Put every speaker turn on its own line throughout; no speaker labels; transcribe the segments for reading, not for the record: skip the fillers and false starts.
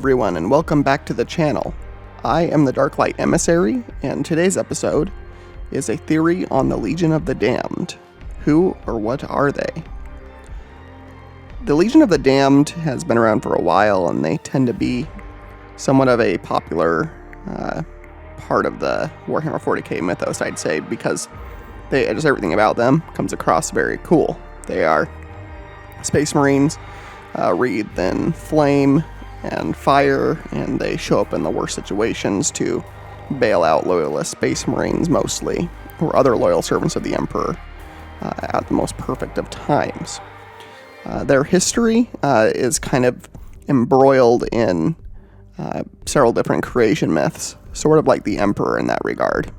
everyone, and welcome back to the channel. I am the Darklight Emissary, and today's episode is a theory on the Legion of the Damned. Who or what are they? The Legion of the Damned has been around for a while, and they tend to be somewhat of a popular part of the Warhammer 40k mythos, I'd say, because just everything about them comes across very cool. They are Space Marines, wreathed in flame and fire, and they show up in the worst situations to bail out loyalist Space Marines mostly, or other loyal servants of the Emperor at the most perfect of times. Their history is kind of embroiled in several different creation myths, sort of like the Emperor in that regard.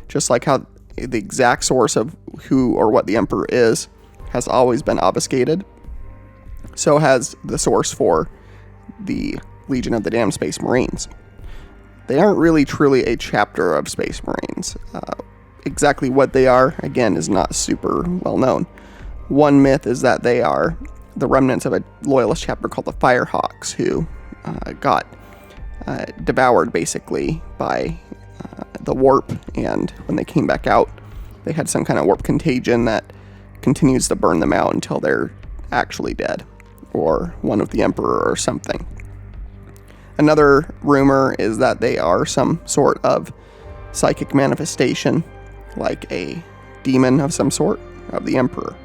Just like how the exact source of who or what the Emperor is has always been obfuscated, so has the source for the Legion of the Damned Space Marines. They aren't really truly a chapter of Space Marines. Exactly what they are, again, is not super well known. One myth is that they are the remnants of a loyalist chapter called the Firehawks, who got devoured basically by the warp, and when they came back out, they had some kind of warp contagion that continues to burn them out until they're actually dead, or one with the Emperor or something. Another rumor is that they are some sort of psychic manifestation, like a demon of some sort of the Emperor.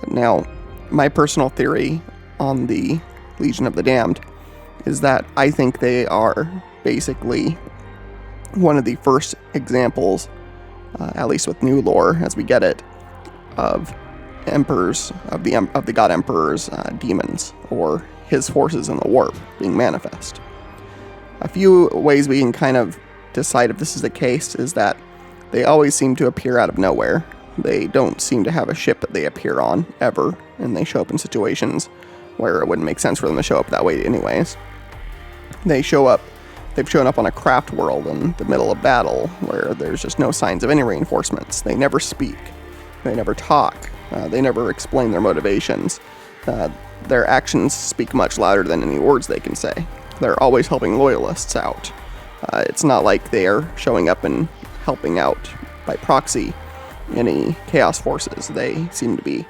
Now, my personal theory on the Legion of the Damned is that I think they are basically one of the first examples, at least with new lore as we get it, of emperors, of the God Emperor's demons, or his forces in the warp being manifest. A few ways we can kind of decide if this is the case is that they always seem to appear out of nowhere. They don't seem to have a ship that they appear on, ever, and they show up in situations where it wouldn't make sense for them to show up that way anyways. They've shown up on a craft world in the middle of battle, where there's just no signs of any reinforcements. They never speak. They never talk. They never explain their motivations. Their actions speak much louder than any words they can say. They're always helping loyalists out. It's not like they're showing up and helping out by proxy any chaos forces. They seem to be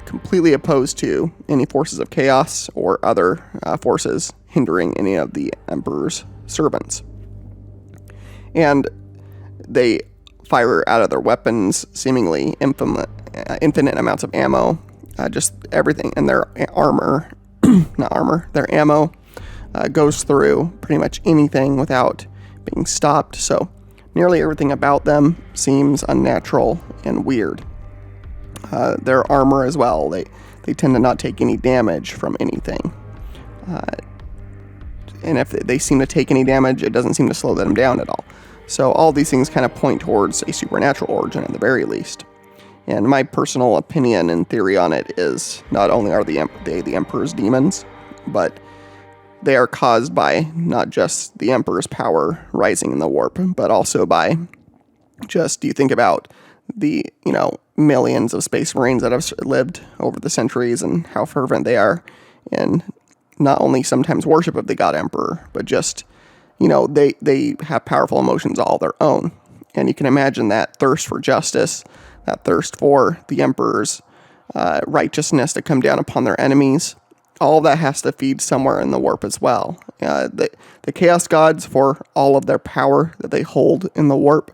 completely opposed to any forces of chaos or other forces hindering any of the Emperor's servants. And they fire out of their weapons seemingly infinite amounts of ammo, just everything, and their their ammo goes through pretty much anything without being stopped, so nearly everything about them seems unnatural and weird. Their armor as well, they tend to not take any damage from anything. And if they seem to take any damage, it doesn't seem to slow them down at all. So all these things kind of point towards a supernatural origin at the very least. And my personal opinion and theory on it is not only are they the Emperor's demons, but they are caused by not just the Emperor's power rising in the warp, but also by just, you think about the, millions of Space Marines that have lived over the centuries and how fervent they are in not only sometimes worship of the God Emperor, but just, they have powerful emotions all their own. And you can imagine that thirst for justice, that thirst for the Emperor's righteousness to come down upon their enemies, all of that has to feed somewhere in the warp as well. The Chaos Gods, for all of their power that they hold in the warp,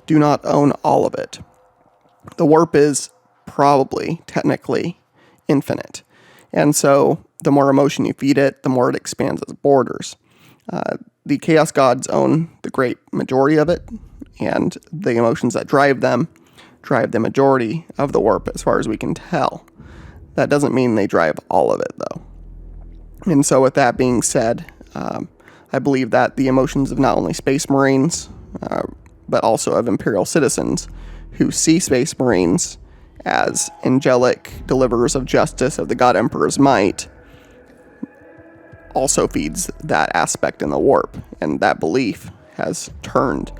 do not own all of it. The warp is probably, technically, infinite. And so the more emotion you feed it, the more it expands its borders. The Chaos Gods own the great majority of it, and the emotions that drive the majority of the warp as far as we can tell. That doesn't mean they drive all of it, though. And so with that being said, I believe that the emotions of not only Space Marines, but also of Imperial citizens who see Space Marines as angelic deliverers of justice of the God Emperor's might, also feeds that aspect in the warp. And that belief has turned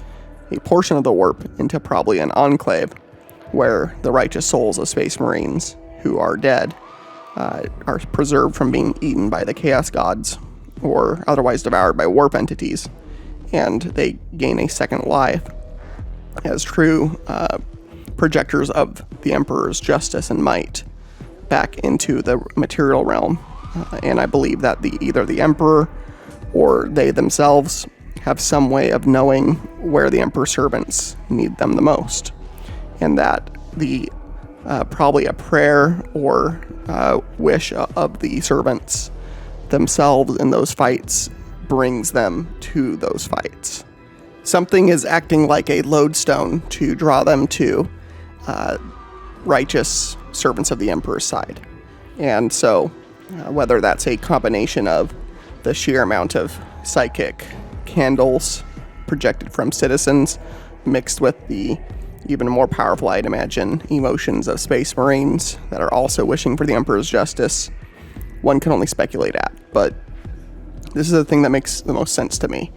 a portion of the warp into probably an enclave where the righteous souls of Space Marines who are dead are preserved from being eaten by the Chaos Gods or otherwise devoured by warp entities, and they gain a second life as true projectors of the Emperor's justice and might back into the material realm. And I believe that either the Emperor or they themselves have some way of knowing where the Emperor's servants need them the most, and that the probably a prayer or wish of the servants themselves in those fights brings them to those fights. Something is acting like a lodestone to draw them to righteous servants of the Emperor's side. And so, whether that's a combination of the sheer amount of psychic candles projected from citizens mixed with the even more powerful, I'd imagine, emotions of Space Marines that are also wishing for the Emperor's justice, one can only speculate at. But this is the thing that makes the most sense to me,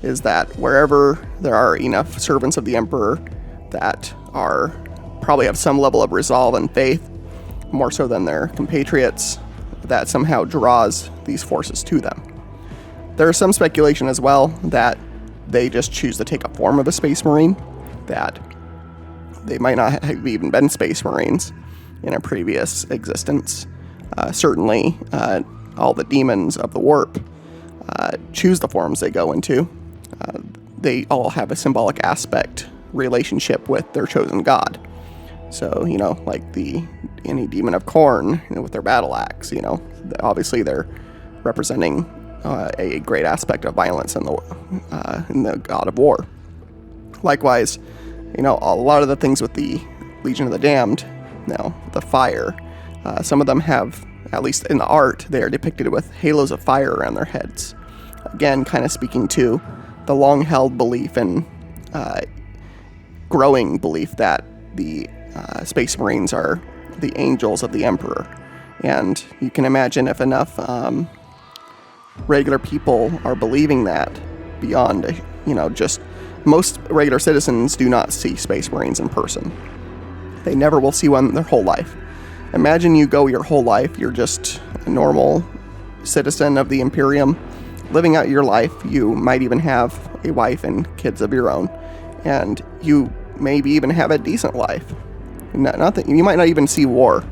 is that wherever there are enough servants of the Emperor that are probably have some level of resolve and faith, more so than their compatriots, that somehow draws these forces to them. There is some speculation as well that they just choose to take a form of a Space Marine, that they might not have even been Space Marines in a previous existence. Certainly, all the demons of the warp choose the forms they go into. They all have a symbolic aspect relationship with their chosen god. So, like any demon of Khorne, with their battle axe, obviously they're representing a great aspect of violence in the god of war. Likewise, a lot of the things with the Legion of the Damned, the fire, some of them have, at least in the art, they are depicted with halos of fire around their heads. Again, kind of speaking to the long-held belief and growing belief that the Space Marines are the angels of the Emperor. And you can imagine if enough regular people are believing that beyond, just most regular citizens do not see Space Marines in person. They never will see one their whole life. Imagine you go your whole life, you're just a normal citizen of the Imperium, living out your life. You might even have a wife and kids of your own, and you maybe even have a decent life. You might not even see war.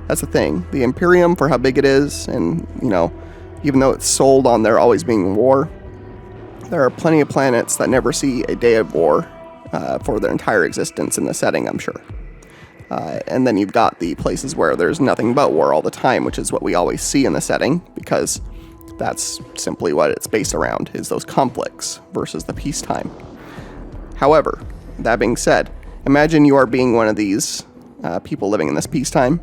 That's the thing. The Imperium, for how big it is, and, even though it's sold on there always being war, there are plenty of planets that never see a day of war for their entire existence in the setting, I'm sure. And then you've got the places where there's nothing but war all the time, which is what we always see in the setting, because that's simply what it's based around, is those conflicts versus the peacetime. However, that being said, imagine you are being one of these people living in this peacetime,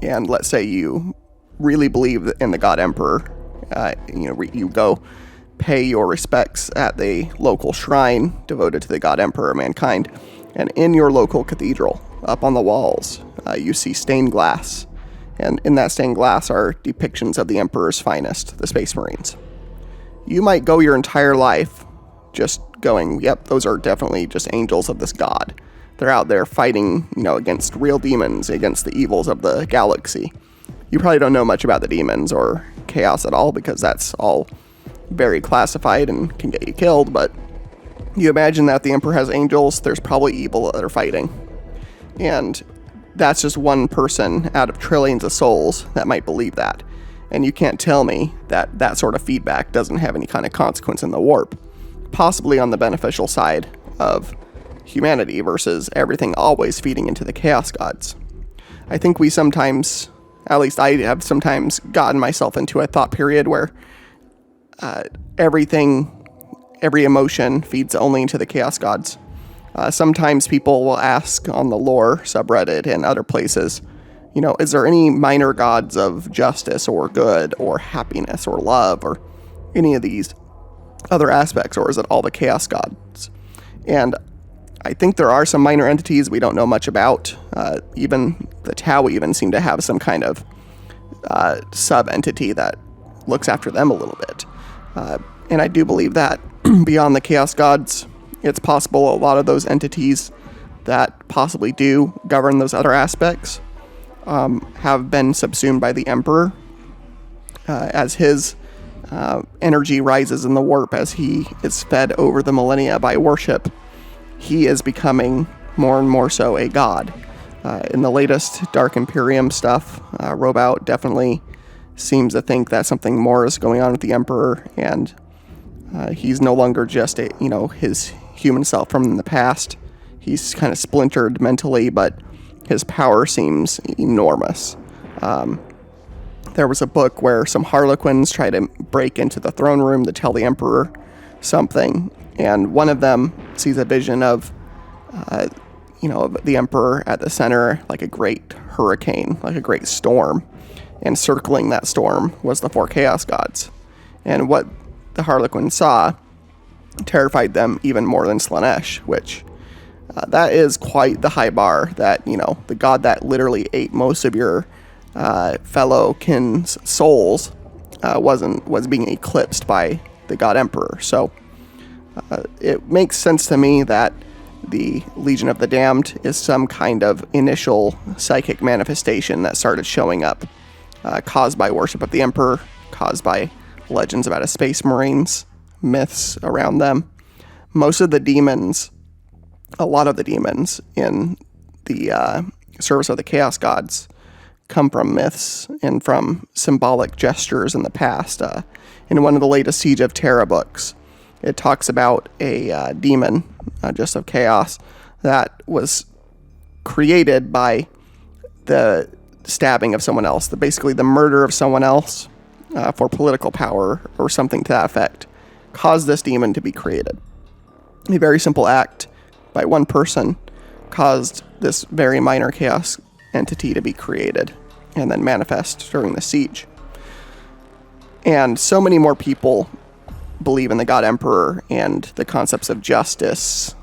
and let's say you really believe in the God Emperor. You go pay your respects at the local shrine devoted to the God Emperor of mankind, and in your local cathedral, up on the walls, you see stained glass, and in that stained glass are depictions of the Emperor's finest, the Space Marines. You might go your entire life just going, yep, those are definitely just angels of this god. They're out there fighting, against real demons, against the evils of the galaxy. You probably don't know much about the demons or chaos at all, because that's all very classified and can get you killed, but you imagine that the Emperor has angels, there's probably evil that they're fighting. And that's just one person out of trillions of souls that might believe that. And you can't tell me that that sort of feedback doesn't have any kind of consequence in the warp, possibly on the beneficial side of humanity versus everything always feeding into the chaos gods. I think we sometimes, at least I have sometimes gotten myself into a thought period where every emotion feeds only into the chaos gods. Sometimes people will ask on the lore subreddit and other places, is there any minor gods of justice or good or happiness or love or any of these other aspects, or is it all the chaos gods? And I think there are some minor entities we don't know much about. Even the Tau even seem to have some kind of sub-entity that looks after them a little bit. And I do believe that beyond the chaos gods, it's possible a lot of those entities that possibly do govern those other aspects have been subsumed by the Emperor as his energy rises in the warp as he is fed over the millennia by worship, he is becoming more and more so a god. In the latest Dark Imperium stuff, Robout definitely seems to think that something more is going on with the Emperor, and he's no longer just his human self from the past. He's kind of splintered mentally, but his power seems enormous. There was a book where some Harlequins try to break into the throne room to tell the Emperor something, and one of them sees a vision of the Emperor at the center, like a great hurricane, like a great storm, and circling that storm was the 4 Chaos Gods. And what the Harlequin saw terrified them even more than Slaanesh, which that is quite the high bar, that, the god that literally ate most of your fellow kin's souls was being eclipsed by the god Emperor. So it makes sense to me that the Legion of the Damned is some kind of initial psychic manifestation that started showing up, caused by worship of the Emperor, caused by legends about a Space Marines, myths around them. Most of the demons, a lot of the demons in the service of the Chaos Gods come from myths and from symbolic gestures in the past. In one of the latest Siege of Terra books, it talks about a demon, just of chaos, that was created by the stabbing of someone else, basically the murder of someone else for political power or something to that effect, caused this demon to be created. A very simple act by one person caused this very minor chaos entity to be created and then manifest during the siege. And so many more people believe in the god Emperor and the concepts of justice,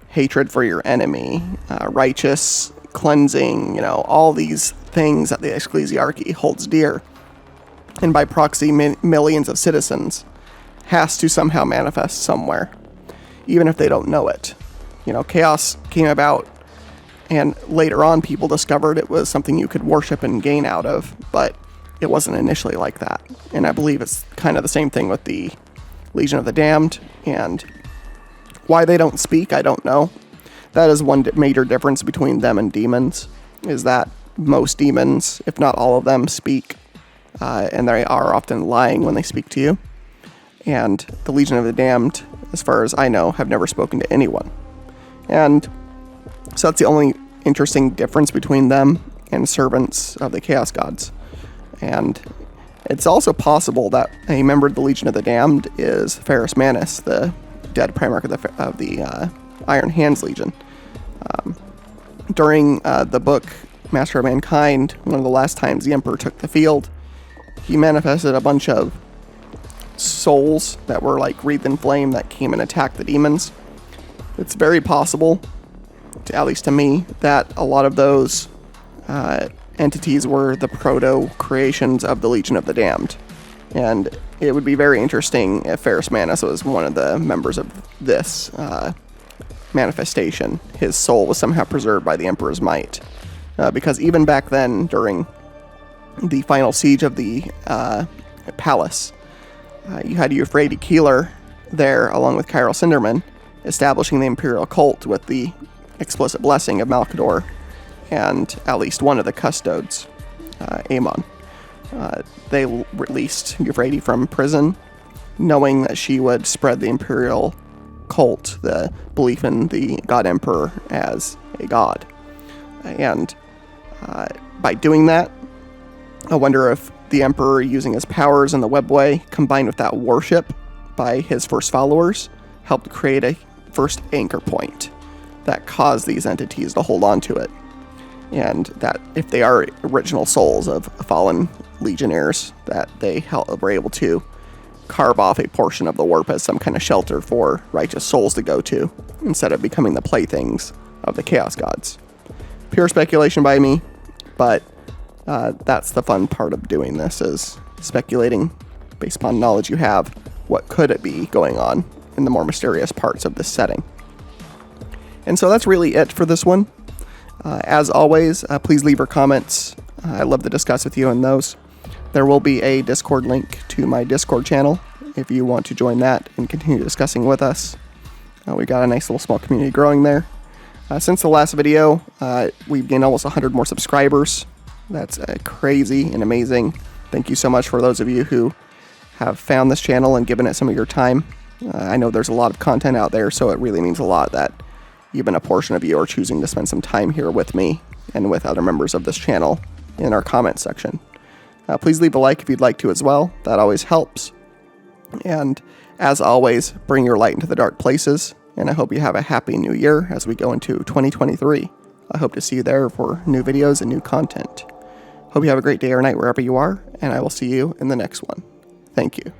hatred for your enemy, righteous cleansing, all these things that the ecclesiarchy holds dear, and by proxy millions of citizens, has to somehow manifest somewhere, even if they don't know it. Chaos came about, and later on people discovered it was something you could worship and gain out of, but it wasn't initially like that. And I believe it's kind of the same thing with the Legion of the Damned, and why they don't speak, I don't know. That is one major difference between them and demons, is that most demons, if not all of them, speak, and they are often lying when they speak to you. And the Legion of the Damned, as far as I know, have never spoken to anyone. And so that's the only interesting difference between them and servants of the Chaos Gods. And it's also possible that a member of the Legion of the Damned is Ferrus Manus, the dead Primarch of the Iron Hands Legion. During the book Master of Mankind, one of the last times the Emperor took the field, he manifested a bunch of souls that were like wreathed in flame that came and attacked the demons. It's very possible, at least to me, that a lot of those entities were the proto-creations of the Legion of the Damned. And it would be very interesting if Ferrus Manus was one of the members of this manifestation. His soul was somehow preserved by the Emperor's might. Because even back then, during the final siege of the palace, you had Euphrates Keeler there, along with Kyril Cinderman, establishing the Imperial cult with the explicit blessing of Malcador and at least one of the custodes, Aemon. They released Euphrates from prison, knowing that she would spread the Imperial cult, the belief in the God Emperor as a god. And by doing that, I wonder if the Emperor, using his powers in the webway, combined with that worship by his first followers, helped create a first anchor point that caused these entities to hold on to it. And that if they are original souls of fallen legionnaires, that they were able to carve off a portion of the warp as some kind of shelter for righteous souls to go to, instead of becoming the playthings of the Chaos Gods. Pure speculation by me, but that's the fun part of doing this, is speculating based upon knowledge you have, what could it be going on in the more mysterious parts of this setting. And so that's really it for this one. As always, please leave your comments. I love to discuss with you on those. There will be a Discord link to my Discord channel if you want to join that and continue discussing with us. We got a nice little small community growing there. Since the last video, we've gained almost 100 more subscribers. That's crazy and amazing. Thank you so much for those of you who have found this channel and given it some of your time. I know there's a lot of content out there, so it really means a lot that even a portion of you are choosing to spend some time here with me and with other members of this channel in our comment section. Please leave a like if you'd like to as well. That always helps. And as always, bring your light into the dark places, and I hope you have a happy new year as we go into 2023. I hope to see you there for new videos and new content. Hope you have a great day or night wherever you are, and I will see you in the next one. Thank you.